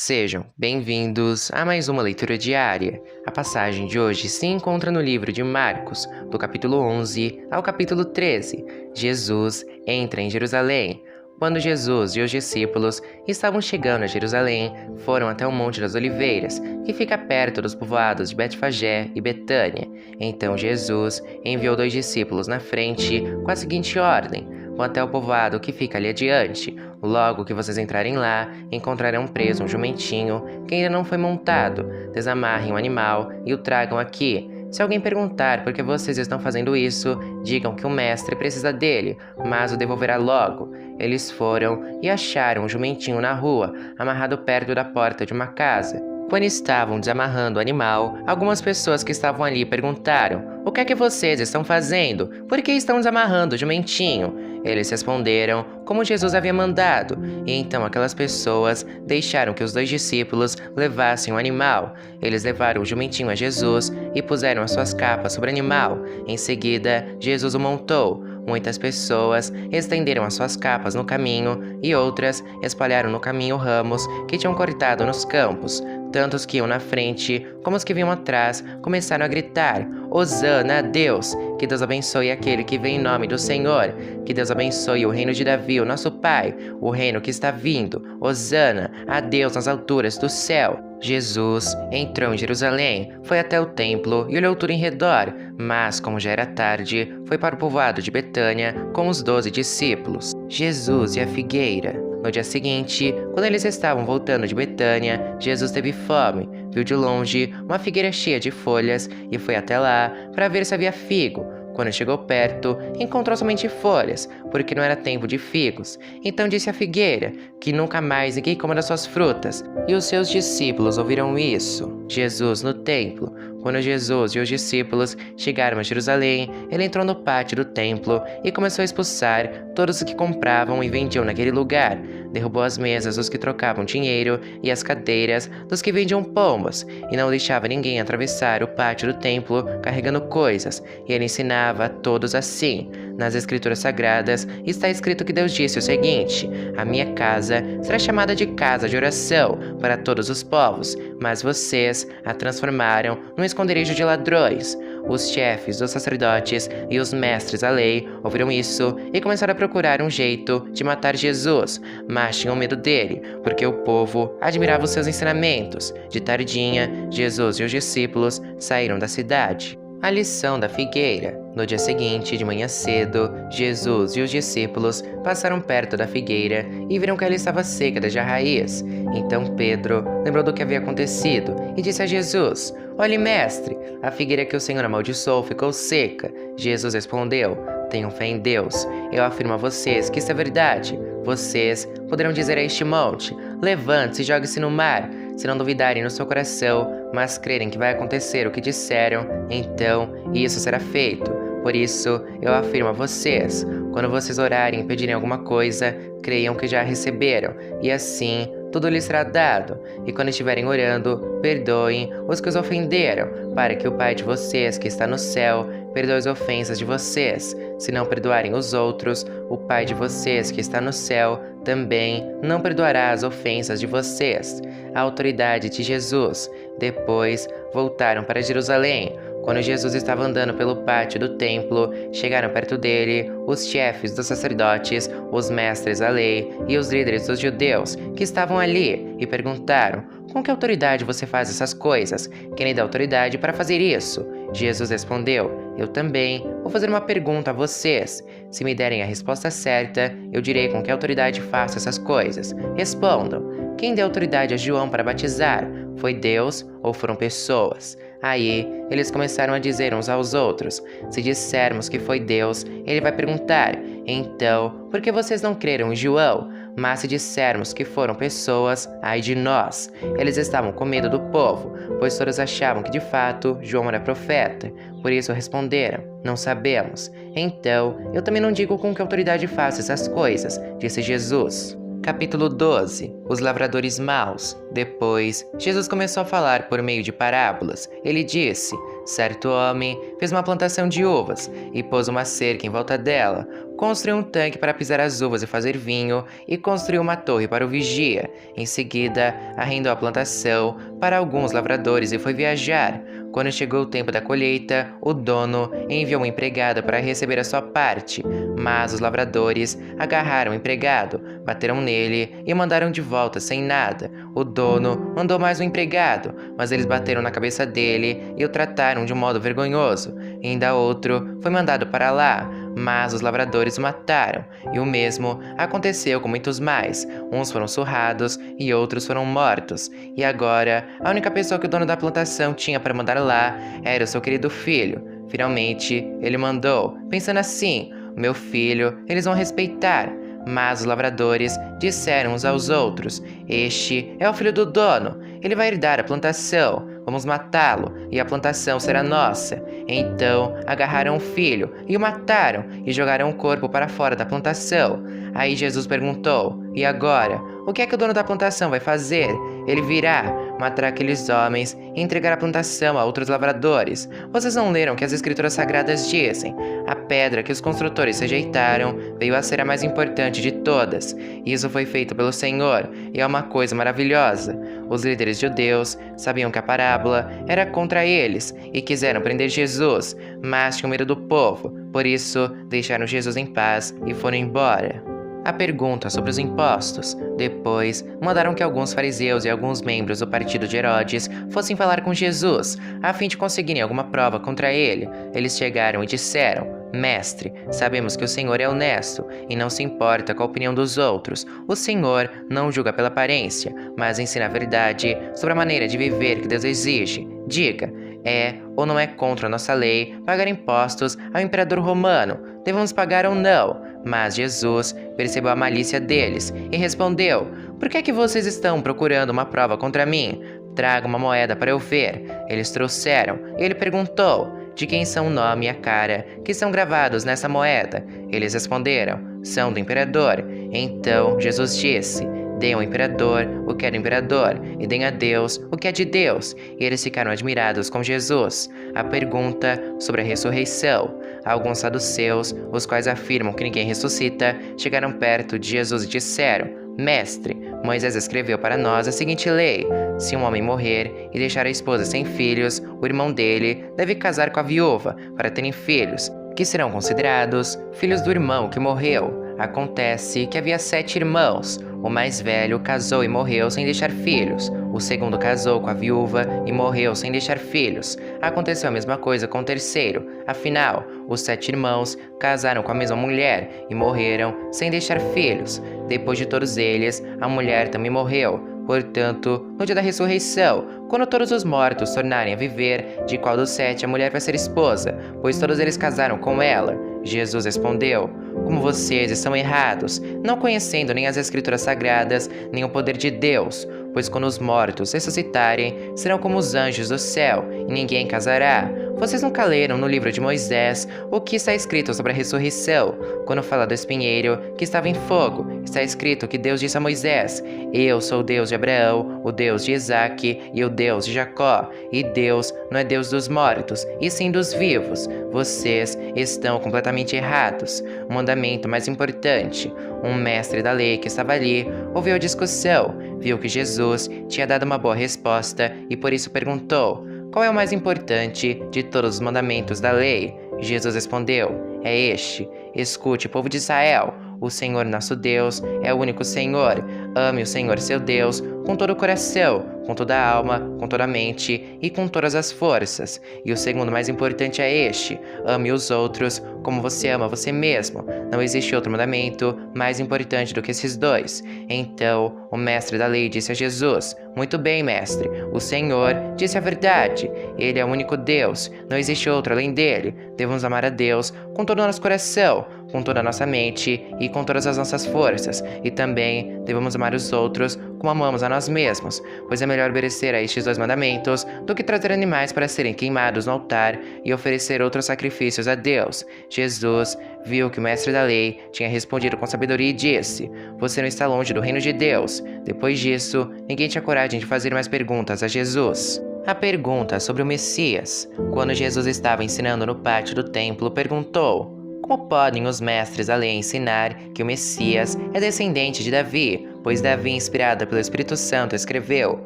Sejam bem-vindos a mais uma leitura diária. A passagem de hoje se encontra no livro de Marcos, do capítulo 11 ao capítulo 13. Jesus entra em Jerusalém. Quando Jesus e os discípulos estavam chegando a Jerusalém, foram até o Monte das Oliveiras, que fica perto dos povoados de Betfagé e Betânia. Então Jesus enviou 2 discípulos na frente com a seguinte ordem: vão até o povoado que fica ali adiante. Logo que vocês entrarem lá, encontrarão preso um jumentinho que ainda não foi montado. Desamarrem o animal e o tragam aqui. Se alguém perguntar por que vocês estão fazendo isso, digam que o mestre precisa dele, mas o devolverá logo. Eles foram e acharam um jumentinho na rua, amarrado perto da porta de uma casa. Quando estavam desamarrando o animal, algumas pessoas que estavam ali perguntaram: "O que é que vocês estão fazendo? Por que estão desamarrando o jumentinho?" Eles responderam como Jesus havia mandado, e então aquelas pessoas deixaram que os 2 discípulos levassem o animal. Eles levaram o jumentinho a Jesus e puseram as suas capas sobre o animal. Em seguida, Jesus o montou. Muitas pessoas estenderam as suas capas no caminho e outras espalharam no caminho ramos que tinham cortado nos campos. Tanto os que iam na frente como os que vinham atrás começaram a gritar: "Hosana a Deus! Que Deus abençoe aquele que vem em nome do Senhor! Que Deus abençoe o reino de Davi, o nosso pai, o reino que está vindo! Hosana a Deus nas alturas do céu!" Jesus entrou em Jerusalém, foi até o templo e olhou tudo em redor, mas como já era tarde, foi para o povoado de Betânia com os 12 discípulos. Jesus e a figueira. No dia seguinte, quando eles estavam voltando de Betânia, Jesus teve fome, viu de longe uma figueira cheia de folhas e foi até lá para ver se havia figo. Quando chegou perto, encontrou somente folhas, porque não era tempo de figos. Então disse à figueira que nunca mais ninguém coma das suas frutas. E os seus discípulos ouviram isso. Jesus no templo. Quando Jesus e os discípulos chegaram a Jerusalém, ele entrou no pátio do templo e começou a expulsar todos os que compravam e vendiam naquele lugar. Derrubou as mesas dos que trocavam dinheiro e as cadeiras dos que vendiam pombas, e não deixava ninguém atravessar o pátio do templo carregando coisas. E ele ensinava a todos assim. Nas Escrituras Sagradas está escrito que Deus disse o seguinte: "A minha casa será chamada de casa de oração para todos os povos, mas vocês a transformaram num esconderijo de ladrões." Os chefes dos sacerdotes e os mestres da lei ouviram isso e começaram a procurar um jeito de matar Jesus, mas tinham medo dele, porque o povo admirava os seus ensinamentos. De tardinha, Jesus e os discípulos saíram da cidade. A lição da figueira. No dia seguinte, de manhã cedo, Jesus e os discípulos passaram perto da figueira e viram que ela estava seca desde a raiz. Então Pedro lembrou do que havia acontecido e disse a Jesus: "Olhe, mestre, a figueira que o Senhor amaldiçoou ficou seca." Jesus respondeu: "Tenham fé em Deus. Eu afirmo a vocês que isso é verdade. Vocês poderão dizer a este monte: levante-se e jogue-se no mar. Se não duvidarem no seu coração, mas crerem que vai acontecer o que disseram, então isso será feito. Por isso, eu afirmo a vocês, quando vocês orarem e pedirem alguma coisa, creiam que já a receberam, e assim tudo lhes será dado. E quando estiverem orando, perdoem os que os ofenderam, para que o Pai de vocês que está no céu perdoe as ofensas de vocês. Se não perdoarem os outros, o Pai de vocês que está no céu também não perdoará as ofensas de vocês." A autoridade de Jesus. Depois voltaram para Jerusalém. Quando Jesus estava andando pelo pátio do templo, chegaram perto dele os chefes dos sacerdotes, os mestres da lei e os líderes dos judeus que estavam ali e perguntaram: "Com que autoridade você faz essas coisas? Quem lhe dá autoridade para fazer isso?" Jesus respondeu: "Eu também vou fazer uma pergunta a vocês. Se me derem a resposta certa, eu direi com que autoridade faço essas coisas. Respondam. Quem deu autoridade a João para batizar? Foi Deus ou foram pessoas?" Aí, eles começaram a dizer uns aos outros: "Se dissermos que foi Deus, ele vai perguntar: então, por que vocês não creram em João? Mas se dissermos que foram pessoas, ai de nós." Eles estavam com medo do povo, pois todos achavam que de fato João era profeta. Por isso responderam: "Não sabemos." "Então, eu também não digo com que autoridade faço essas coisas", disse Jesus. Capítulo 12. Os lavradores maus. Depois, Jesus começou a falar por meio de parábolas. Ele disse: certo homem fez uma plantação de uvas e pôs uma cerca em volta dela. Construiu um tanque para pisar as uvas e fazer vinho, e construiu uma torre para o vigia. Em seguida, arrendou a plantação para alguns lavradores e foi viajar. Quando chegou o tempo da colheita, o dono enviou um empregado para receber a sua parte. Mas os lavradores agarraram o empregado, bateram nele e mandaram de volta sem nada. O dono mandou mais um empregado, mas eles bateram na cabeça dele e o trataram de um modo vergonhoso. E ainda outro foi mandado para lá, mas os lavradores o mataram. E o mesmo aconteceu com muitos mais. Uns foram surrados e outros foram mortos. E agora, a única pessoa que o dono da plantação tinha para mandar lá era o seu querido filho. Finalmente, ele mandou, pensando assim: meu filho, eles vão respeitar. Mas os lavradores disseram uns aos outros: este é o filho do dono, ele vai herdar a plantação. Vamos matá-lo, e a plantação será nossa. Então agarraram o filho e o mataram, e jogaram o corpo para fora da plantação. Aí Jesus perguntou: e agora? O que é que o dono da plantação vai fazer? Ele virá, matará aqueles homens e entregar a plantação a outros lavradores. Vocês não leram que as escrituras sagradas dizem: a pedra que os construtores rejeitaram veio a ser a mais importante de todas. Isso foi feito pelo Senhor, e é uma coisa maravilhosa. Os líderes judeus sabiam que a parábola era contra eles e quiseram prender Jesus, mas tinham medo do povo. Por isso, deixaram Jesus em paz e foram embora. A pergunta sobre os impostos. Depois, mandaram que alguns fariseus e alguns membros do partido de Herodes fossem falar com Jesus, a fim de conseguirem alguma prova contra ele. Eles chegaram e disseram: mestre, sabemos que o Senhor é honesto e não se importa com a opinião dos outros. O Senhor não julga pela aparência, mas ensina a verdade sobre a maneira de viver que Deus exige. Diga, é ou não é contra a nossa lei pagar impostos ao imperador romano? Devemos pagar ou não? Mas Jesus percebeu a malícia deles e respondeu: por que é que vocês estão procurando uma prova contra mim? Traga uma moeda para eu ver. Eles trouxeram, e ele perguntou: de quem são o nome e a cara que são gravados nessa moeda? Eles responderam: são do imperador. Então Jesus disse: deem ao imperador o que é do imperador, e deem a Deus o que é de Deus. E eles ficaram admirados com Jesus. A pergunta sobre a ressurreição. Alguns saduceus, os quais afirmam que ninguém ressuscita, chegaram perto de Jesus e disseram: mestre, Moisés escreveu para nós a seguinte lei: se um homem morrer e deixar a esposa sem filhos, o irmão dele deve casar com a viúva para terem filhos, que serão considerados filhos do irmão que morreu. Acontece que havia 7 irmãos. O mais velho casou e morreu sem deixar filhos. O segundo casou com a viúva e morreu sem deixar filhos. Aconteceu a mesma coisa com o terceiro. Afinal, os 7 irmãos casaram com a mesma mulher e morreram sem deixar filhos. Depois de todos eles, a mulher também morreu. Portanto, no dia da ressurreição, quando todos os mortos tornarem a viver, de qual dos 7 a mulher vai ser esposa? Pois todos eles casaram com ela. Jesus respondeu: como vocês estão errados, não conhecendo nem as escrituras sagradas, nem o poder de Deus. Pois quando os mortos ressuscitarem, serão como os anjos do céu, e ninguém casará. Vocês nunca leram no livro de Moisés o que está escrito sobre a ressurreição? Quando fala do espinheiro que estava em fogo, está escrito que Deus disse a Moisés: eu sou o Deus de Abraão, o Deus de Isaque e o Deus de Jacó. E Deus não é Deus dos mortos, e sim dos vivos. Vocês estão completamente errados. O mandamento mais importante. Um mestre da lei que estava ali ouviu a discussão, viu que Jesus tinha dado uma boa resposta e por isso perguntou: qual é o mais importante de todos os mandamentos da lei? Jesus respondeu: é este: escute, povo de Israel, o Senhor nosso Deus é o único Senhor. Ame o Senhor seu Deus com todo o coração, com toda a alma, com toda a mente e com todas as forças. E o segundo mais importante é este: ame os outros como você ama você mesmo. Não existe outro mandamento mais importante do que esses dois. Então, o mestre da lei disse a Jesus: muito bem, mestre, o Senhor disse a verdade. Ele é o único Deus, não existe outro além dele. Devemos amar a Deus com todo o nosso coração, com toda a nossa mente e com todas as nossas forças, e também devemos amar os outros como amamos a nós mesmos, pois é melhor obedecer a estes 2 mandamentos do que trazer animais para serem queimados no altar e oferecer outros sacrifícios a Deus. Jesus viu que o mestre da lei tinha respondido com sabedoria e disse: "Você não está longe do reino de Deus." Depois disso, ninguém tinha coragem de fazer mais perguntas a Jesus. A pergunta sobre o Messias. Quando Jesus estava ensinando no pátio do templo, perguntou: "Como podem os mestres da lei ensinar que o Messias é descendente de Davi? Pois Davi, inspirado pelo Espírito Santo, escreveu: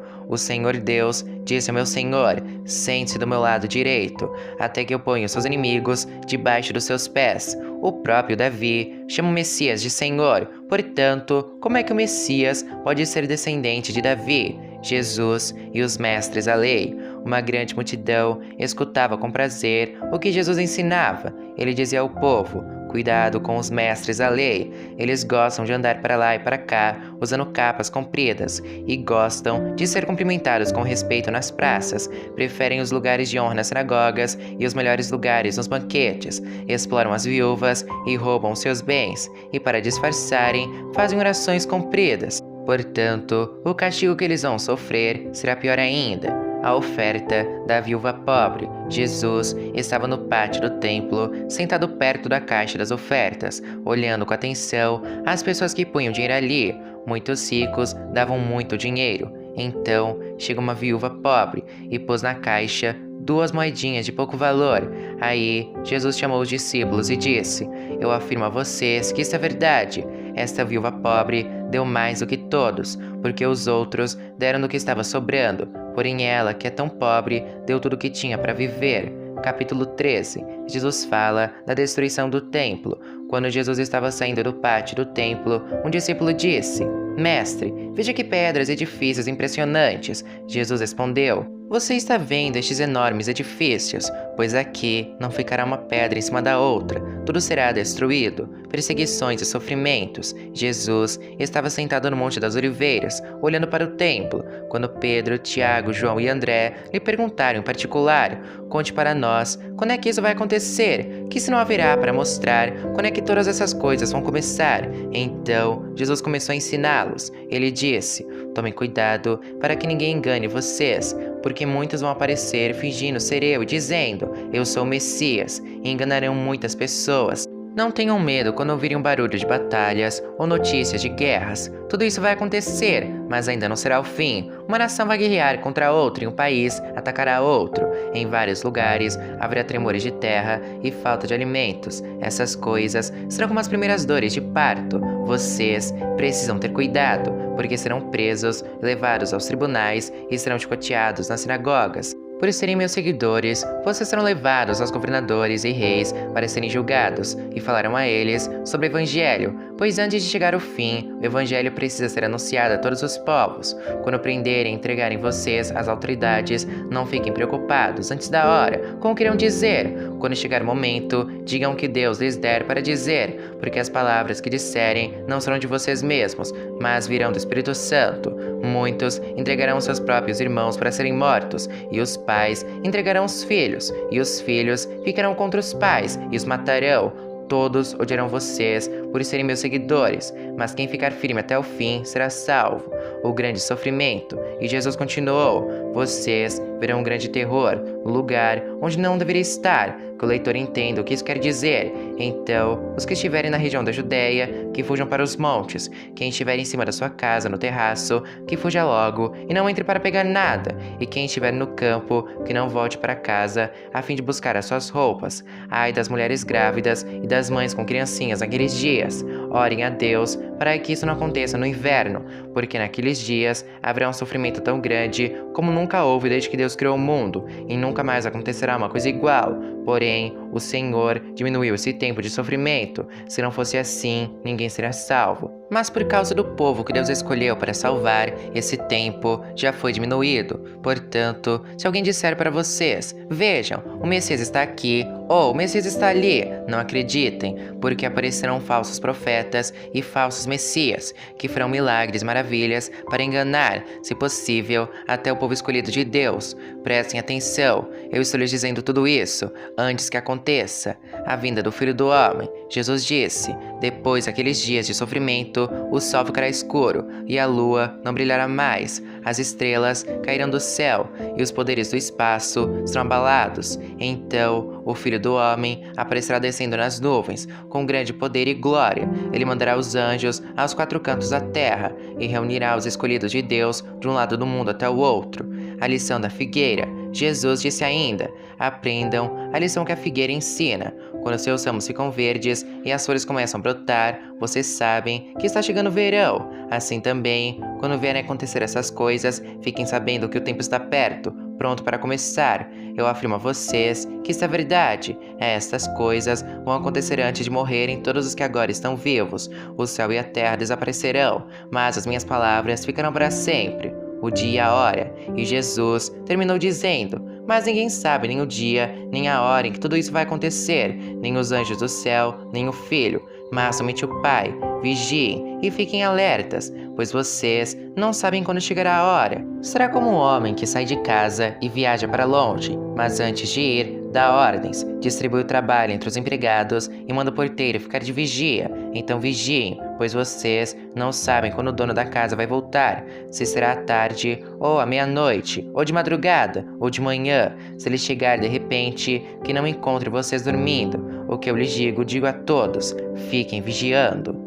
O Senhor Deus disse ao meu Senhor: Sente-se do meu lado direito, até que eu ponha os seus inimigos debaixo dos seus pés." O próprio Davi chama o Messias de Senhor. Portanto, como é que o Messias pode ser descendente de Davi? Jesus e os mestres da lei. Uma grande multidão escutava com prazer o que Jesus ensinava. Ele dizia ao povo: "Cuidado com os mestres da lei. Eles gostam de andar para lá e para cá, usando capas compridas, e gostam de ser cumprimentados com respeito nas praças. Preferem os lugares de honra nas sinagogas e os melhores lugares nos banquetes. Exploram as viúvas e roubam seus bens. E para disfarçarem, fazem orações compridas. Portanto, o castigo que eles vão sofrer será pior ainda." A oferta da viúva pobre. Jesus estava no pátio do templo, sentado perto da caixa das ofertas, olhando com atenção as pessoas que punham dinheiro ali. Muitos ricos davam muito dinheiro. Então, chegou uma viúva pobre e pôs na caixa 2 moedinhas de pouco valor. Aí, Jesus chamou os discípulos e disse: "Eu afirmo a vocês que isso é verdade. Esta viúva pobre deu mais do que todos, porque os outros deram do que estava sobrando. Porém ela, que é tão pobre, deu tudo o que tinha para viver." Capítulo 13. Jesus fala da destruição do templo. Quando Jesus estava saindo do pátio do templo, um discípulo disse: "Mestre, veja que pedras e edifícios impressionantes." Jesus respondeu: "Você está vendo estes enormes edifícios? Pois aqui não ficará uma pedra em cima da outra. Tudo será destruído. Perseguições e sofrimentos." Jesus estava sentado no Monte das Oliveiras, olhando para o templo, quando Pedro, Tiago, João e André lhe perguntaram em particular: "Conte para nós, quando é que isso vai acontecer? Que sinal haverá para mostrar quando é que todas essas coisas vão começar?" Então, Jesus começou a ensiná-los. Ele disse: "Tomem cuidado para que ninguém engane vocês, porque muitos vão aparecer fingindo ser eu e dizendo: 'Eu sou o Messias,' e enganarão muitas pessoas. Não tenham medo quando ouvirem um barulho de batalhas ou notícias de guerras. Tudo isso vai acontecer, mas ainda não será o fim. Uma nação vai guerrear contra outra e um país atacará outro. Em vários lugares haverá tremores de terra e falta de alimentos. Essas coisas serão como as primeiras dores de parto. Vocês precisam ter cuidado, porque serão presos, levados aos tribunais e serão chicoteados nas sinagogas. Por serem meus seguidores, vocês serão levados aos governadores e reis para serem julgados, e falarão a eles sobre o Evangelho, pois antes de chegar o fim, o Evangelho precisa ser anunciado a todos os povos. Quando prenderem e entregarem vocês às autoridades, não fiquem preocupados antes da hora com o que irão dizer. Quando chegar o momento, digam o que Deus lhes der para dizer, porque as palavras que disserem não serão de vocês mesmos, mas virão do Espírito Santo. Muitos entregarão seus próprios irmãos para serem mortos, e os pais entregarão os filhos, e os filhos ficarão contra os pais e os matarão. Todos odiarão vocês por serem meus seguidores, mas quem ficar firme até o fim será salvo." O grande sofrimento. E Jesus continuou: "Vocês verão um grande terror, no lugar onde não deveria estar." Que o leitor entenda o que isso quer dizer. Então, os que estiverem na região da Judéia, que fujam para os montes. Quem estiver em cima da sua casa, no terraço, que fuja logo e não entre para pegar nada. E quem estiver no campo, que não volte para casa, a fim de buscar as suas roupas. Ai das mulheres grávidas e das mães com criancinhas naqueles dias. Orem a Deus para que isso não aconteça no inverno, porque naqueles dias haverá um sofrimento tão grande como nunca houve desde que Deus criou o mundo, e nunca mais acontecerá uma coisa igual. Porém, o Senhor diminuiu esse tempo de sofrimento. Se não fosse assim, ninguém seria salvo. Mas por causa do povo que Deus escolheu para salvar, esse tempo já foi diminuído. Portanto, se alguém disser para vocês, vejam, o Messias está aqui, ou o Messias está ali, não acreditem, porque aparecerão falsos profetas e falsos messias, que farão milagres e maravilhas para enganar, se possível, até o povo escolhido de Deus. Prestem atenção, eu estou lhes dizendo tudo isso antes que aconteça a vinda do Filho do Homem. Jesus disse: depois daqueles dias de sofrimento, o sol ficará escuro e a lua não brilhará mais, as estrelas cairão do céu e os poderes do espaço serão abalados. Então o Filho do Homem aparecerá descendo nas nuvens com grande poder e glória. Ele mandará os anjos aos quatro cantos da terra e reunirá os escolhidos de Deus de um lado do mundo até o outro. A lição da figueira. Jesus disse ainda: aprendam a lição que a figueira ensina. Quando seus ramos ficam verdes e as folhas começam a brotar, vocês sabem que está chegando o verão. Assim também, quando vierem acontecer essas coisas, fiquem sabendo que o tempo está perto, pronto para começar. Eu afirmo a vocês que isso é verdade. Estas coisas vão acontecer antes de morrerem todos os que agora estão vivos. O céu e a terra desaparecerão, mas as minhas palavras ficarão para sempre. O dia e a hora. E Jesus terminou dizendo: mas ninguém sabe nem o dia, nem a hora em que tudo isso vai acontecer, nem os anjos do céu, nem o Filho, mas somente o Pai. Vigiem e fiquem alertas, pois vocês não sabem quando chegará a hora. Será como um homem que sai de casa e viaja para longe, mas antes de ir, dá ordens, distribui o trabalho entre os empregados e manda o porteiro ficar de vigia. Então vigiem, pois vocês não sabem quando o dono da casa vai voltar, se será à tarde, ou à meia-noite, ou de madrugada, ou de manhã. Se ele chegar de repente, que não encontre vocês dormindo. O que eu lhes digo, digo a todos: fiquem vigiando.